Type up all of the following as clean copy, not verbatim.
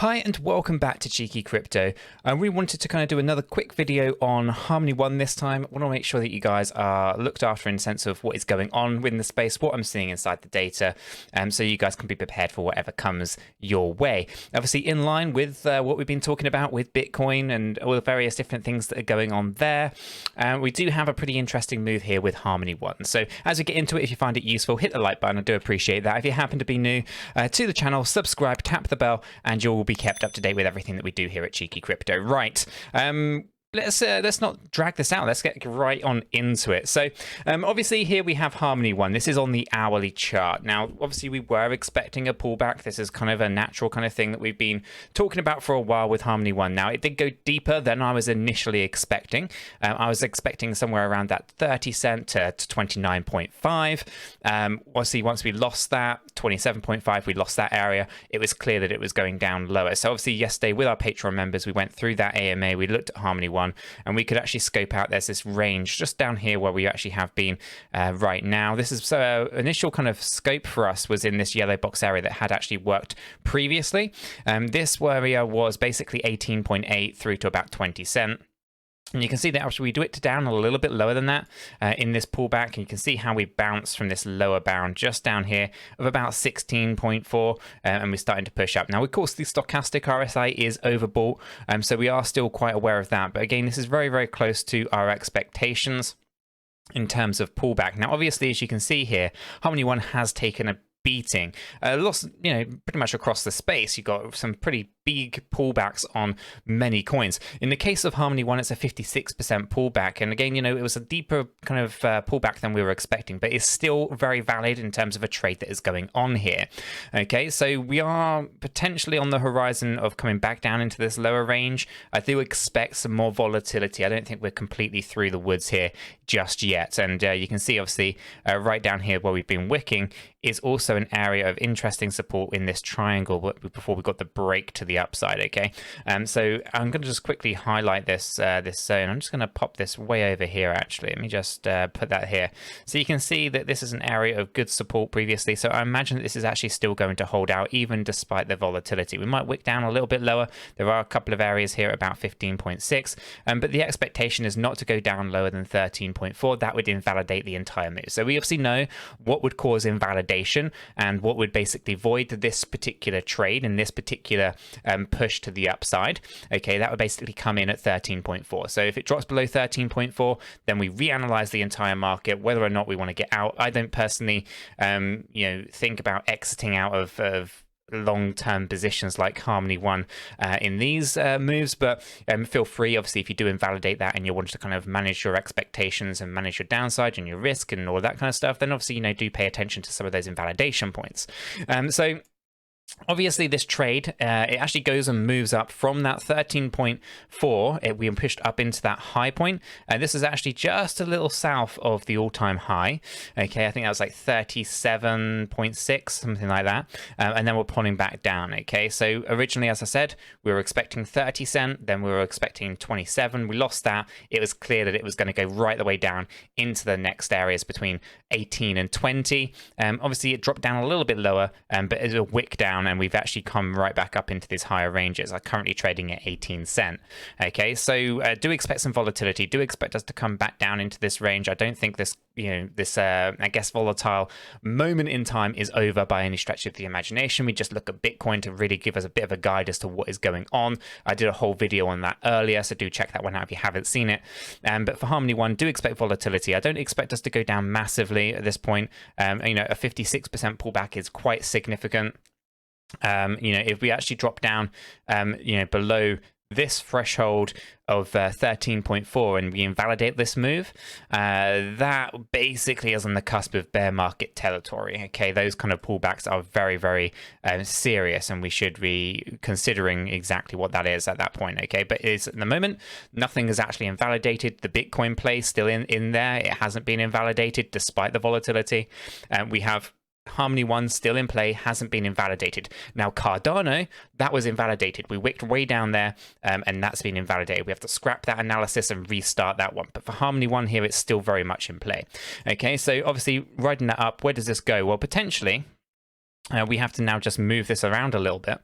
Hi and welcome back to 𝗕𝗘𝗪𝗏𝗀𝗀. We wanted to kind of do another quick video on 𝗲𝗲𝗏 this time. I want to make sure that you guys are looked after in the sense of what is going on within the space, what I'm seeing inside the data, so you guys can be prepared for whatever comes your way. Obviously in line with what we've been talking about with Bitcoin and all the various different things that are going on there, we do have a pretty interesting move here with 𝗲𝗲𝗏. So as we get into it, if you find it useful, hit the like button. I do appreciate that. If you happen to be new to the channel, subscribe, tap the bell, and you'll be kept up to date with everything that we do here at 𝗕𝗘𝗪𝗏𝗀𝗀. Right. Let's not drag this out. Let's get right on into it. So obviously here we have 𝗲𝗲𝗏. This is on the hourly chart. Now, obviously we were expecting a pullback. This is kind of a natural kind of thing that we've been talking about for a while with 𝗲𝗲𝗏. Now, it did go deeper than I was initially expecting. I was expecting somewhere around that 30 cent to 29.5. Obviously, once we lost that, 27.5, we lost that area. It was clear that it was going down lower. So obviously yesterday with our Patreon members, we went through that AMA. We looked at 𝗲𝗲𝗏. And we could actually scope out, there's this range just down here where we actually have been right now. This is so initial kind of scope for us was in this yellow box area that had actually worked previously. This area was basically 18.8 through to about 20 cent. And you can see that actually we do it down a little bit lower than that in this pullback. And you can see how we bounce from this lower bound just down here of about 16.4. And we're starting to push up. Now, of course, the stochastic RSI is overbought. So we are still quite aware of that. But again, this is very, very close to our expectations in terms of pullback. Now, obviously, as you can see here, 𝗲𝗲𝗏 has taken a beating. Lost, pretty much across the space. You got some pretty big pullbacks on many coins. In the case of 𝗲𝗲𝗏, it's a 56% pullback. And again, it was a deeper kind of pullback than we were expecting, but it's still very valid in terms of a trade that is going on here. Okay, so we are potentially on the horizon of coming back down into this lower range. I do expect some more volatility. I don't think we're completely through the woods here just yet. And you can see, obviously, right down here where we've been wicking is also an area of interesting support in this triangle before we got the break to the upside. Okay, so I'm going to just quickly highlight this this zone. I'm just going to pop this way over here. Actually, let me just put that here, so you can see that this is an area of good support previously. So I imagine that this is actually still going to hold out even despite the volatility. We might wick down a little bit lower. There are a couple of areas here at about 15.6, but the expectation is not to go down lower than 13.4. That would invalidate the entire move. So we obviously know what would cause invalidation and what would basically void this particular trade and this particular push to the upside. Okay, that would basically come in at 13.4. So if it drops below 13.4, then we reanalyze the entire market, whether or not we want to get out. I don't personally, think about exiting out of long-term positions like 𝗲𝗲𝗏 in these moves, but feel free, obviously, if you do invalidate that and you want to kind of manage your expectations and manage your downside and your risk and all that kind of stuff, then obviously, do pay attention to some of those invalidation points. So obviously, this trade, it actually goes and moves up from that 13.4. We pushed up into that high point. This is actually just a little south of the all-time high. Okay, I think that was like 37.6, something like that. And then we're pulling back down. Okay, so originally, as I said, we were expecting 30 cent. Then we were expecting 27. We lost that. It was clear that it was going to go right the way down into the next areas between 18 and 20. Obviously, it dropped down a little bit lower, but it's a wick down. And we've actually come right back up into these higher ranges. I'm currently trading at 18 cent. Okay, so do expect some volatility. Do expect us to come back down into this range. I don't think this, I guess, volatile moment in time is over by any stretch of the imagination. We just look at Bitcoin to really give us a bit of a guide as to what is going on. I did a whole video on that earlier, so do check that one out if you haven't seen it. But for 𝗲𝗲𝗏, do expect volatility. I don't expect us to go down massively at this point. A 56% pullback is quite significant. If we actually drop down, below this threshold of 13.4 and we invalidate this move, that basically is on the cusp of bear market territory. Okay, those kind of pullbacks are very, very serious, and we should be considering exactly what that is at that point. Okay, but at the moment, nothing is actually invalidated. The Bitcoin play is still in there. It hasn't been invalidated despite the volatility. We have 𝗲𝗲𝗏 still in play, hasn't been invalidated. Now Cardano, that was invalidated. We wicked way down there, and that's been invalidated. We have to scrap that analysis and restart that one. But for 𝗲𝗲𝗏 here, it's still very much in play. Okay, so obviously riding that up, where does this go? Well, potentially we have to now just move this around a little bit.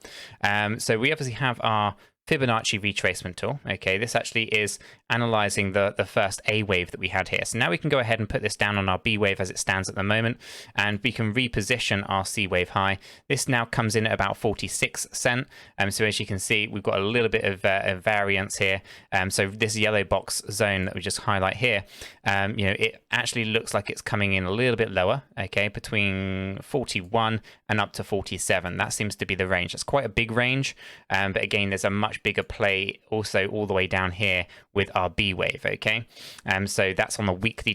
So we obviously have our Fibonacci retracement tool. Okay, this actually is analyzing the first A wave that we had here. So now we can go ahead and put this down on our B wave as it stands at the moment, and we can reposition our C wave high. This now comes in at about 46 cent. So as you can see, we've got a little bit of variance here. So this yellow box zone that we just highlight here, it actually looks like it's coming in a little bit lower. Okay, between 41 and up to 47. That seems to be the range. That's quite a big range, but again, there's a much bigger play also all the way down here with our B wave. Okay, so that's on the weekly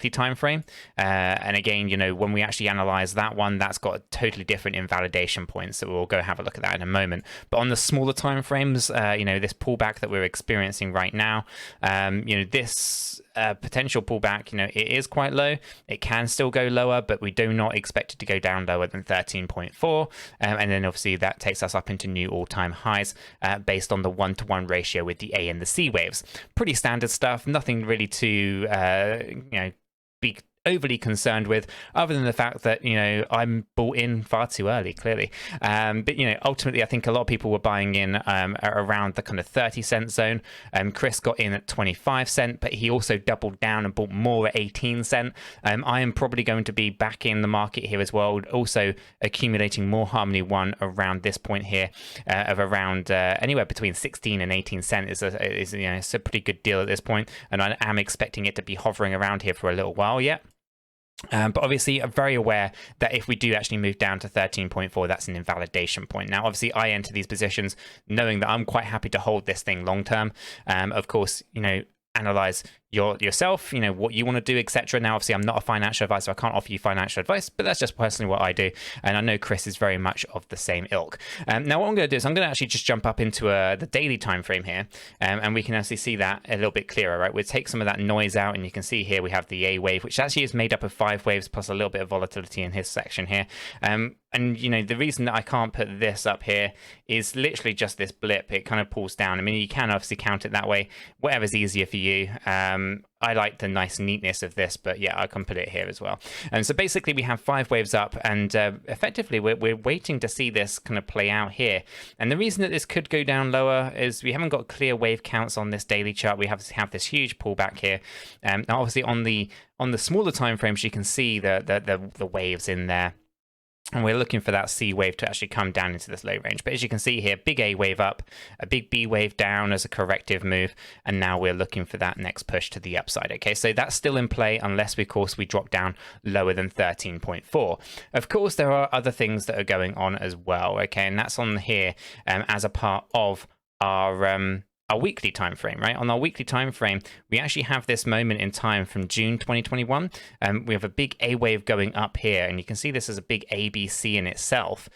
time frame, and again, when we actually analyze that one, that's got a totally different invalidation point, so we'll go have a look at that in a moment. But on the smaller time frames, this pullback that we're experiencing right now, this potential pullback, it is quite low. It can still go lower, but we do not expect it to go down lower than 13.4, and then obviously that takes us up into new all-time highs based on the 1-to-1 ratio with the A and the C waves. Pretty standard stuff, nothing really to be overly concerned with, other than the fact that I'm bought in far too early, clearly. But ultimately, I think a lot of people were buying in around the kind of 30-cent zone. Chris got in at 25 cent, but he also doubled down and bought more at 18 cent. I am probably going to be back in the market here as well, also accumulating more Harmony One around this point here of around anywhere between 16 and 18 cent is it's a pretty good deal at this point, and I am expecting it to be hovering around here for a little while yet. But obviously, I'm very aware that if we do actually move down to 13.4, that's an invalidation point. Now, obviously, I enter these positions knowing that I'm quite happy to hold this thing long term. Of course, analyze yourself, what you want to do, etc. Now, obviously, I'm not a financial advisor. I can't offer you financial advice, but that's just personally what I do. And I know Chris is very much of the same ilk. Now, what I'm going to do is I'm going to actually just jump up into the daily time frame here, and we can actually see that a little bit clearer, right? We'll take some of that noise out, and you can see here we have the A wave, which actually is made up of 5 waves plus a little bit of volatility in his section here. And the reason that I can't put this up here is literally just this blip. It kind of pulls down. I mean, you can obviously count it that way, whatever's easier for you. I like the nice neatness of this, but yeah, I can put it here as well. And so basically we have 5 waves up, and effectively we're waiting to see this kind of play out here. And the reason that this could go down lower is we haven't got clear wave counts on this daily chart. We have this huge pullback here. Now obviously on the smaller time frames, you can see the waves in there. And we're looking for that C wave to actually come down into this low range. But as you can see here, big A wave up, a big B wave down as a corrective move. And now we're looking for that next push to the upside. Okay, so that's still in play unless, of course, we drop down lower than 13.4. Of course, there are other things that are going on as well. Okay, and that's on here as a part of our weekly time frame, right? On our weekly time frame, we actually have this moment in time from June 2021. We have a big A wave going up here, and you can see this as a big ABC in itself,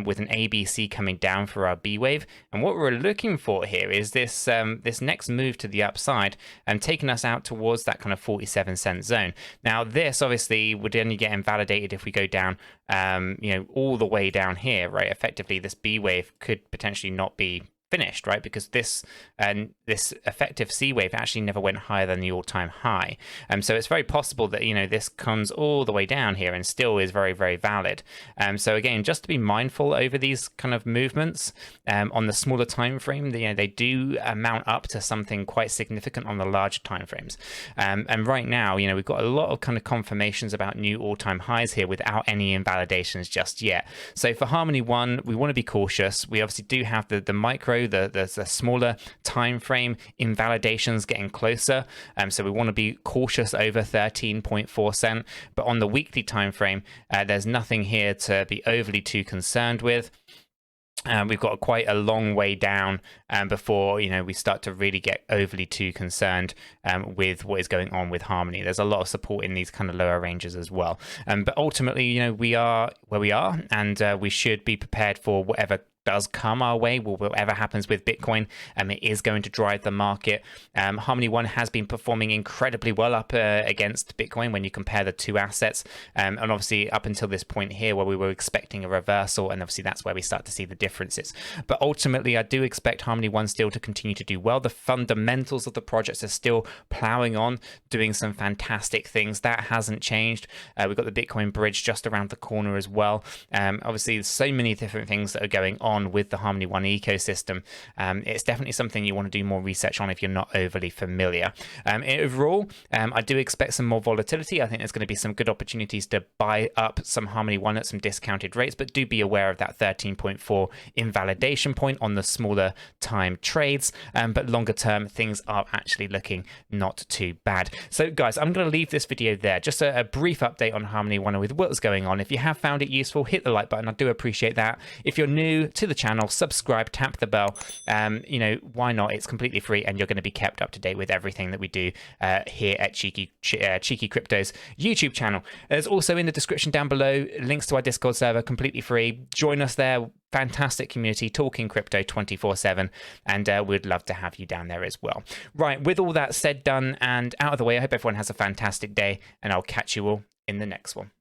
with an ABC coming down for our B wave. And what we're looking for here is this this next move to the upside and taking us out towards that kind of 47-cent zone. Now, this obviously would only get invalidated if we go down, all the way down here, right? Effectively, this B wave could potentially not be finished, right? Because this effective C wave actually never went higher than the all-time high. So it's very possible that this comes all the way down here and still is very, very valid. So again, just to be mindful over these kind of movements on the smaller time frame, they do mount up to something quite significant on the larger time frames. And right now, we've got a lot of kind of confirmations about new all-time highs here without any invalidations just yet. So for Harmony One, we want to be cautious. We obviously do have the micro, the smaller time frame invalidations getting closer, so we want to be cautious over 13.4 cent. But on the weekly time frame, there's nothing here to be overly too concerned with. We've got quite a long way down before we start to really get overly too concerned with what is going on with Harmony. There's a lot of support in these kind of lower ranges as well, but ultimately we are where we are, and we should be prepared for whatever does come our way, whatever happens with Bitcoin, it is going to drive the market. Harmony One has been performing incredibly well up against Bitcoin when you compare the two assets, and obviously up until this point here where we were expecting a reversal, and obviously that's where we start to see the differences. But ultimately, I do expect Harmony One still to continue to do well. The fundamentals of the projects are still plowing on, doing some fantastic things. That hasn't changed. We've got the Bitcoin bridge just around the corner as well. Obviously, there's so many different things that are going on with the Harmony One ecosystem. It's definitely something you want to do more research on if you're not overly familiar. Overall, I do expect some more volatility. I think there's going to be some good opportunities to buy up some Harmony One at some discounted rates, but do be aware of that 13.4 invalidation point on the smaller time trades. But longer term, things are actually looking not too bad. So guys, I'm going to leave this video there. Just a brief update on Harmony One with what's going on. If you have found it useful, hit the like button. I do appreciate that. If you're new to the channel, subscribe, tap the bell. You know, why not? It's completely free, and you're going to be kept up to date with everything that we do here at Cheeky Crypto's YouTube channel. There's also in the description down below links to our Discord server, completely free. Join us there. Fantastic community, talking crypto 24/7, and we'd love to have you down there as well. Right, with all that said, done, and out of the way, I hope everyone has a fantastic day, and I'll catch you all in the next one.